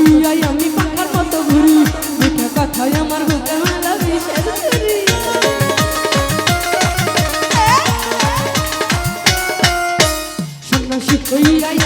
হইয়াই আমি পাখার মতো ঘুরি মিঠা কথায় আমার বুকে মেলা বিষের ছুরি সন্ন্যাসী হইয়াই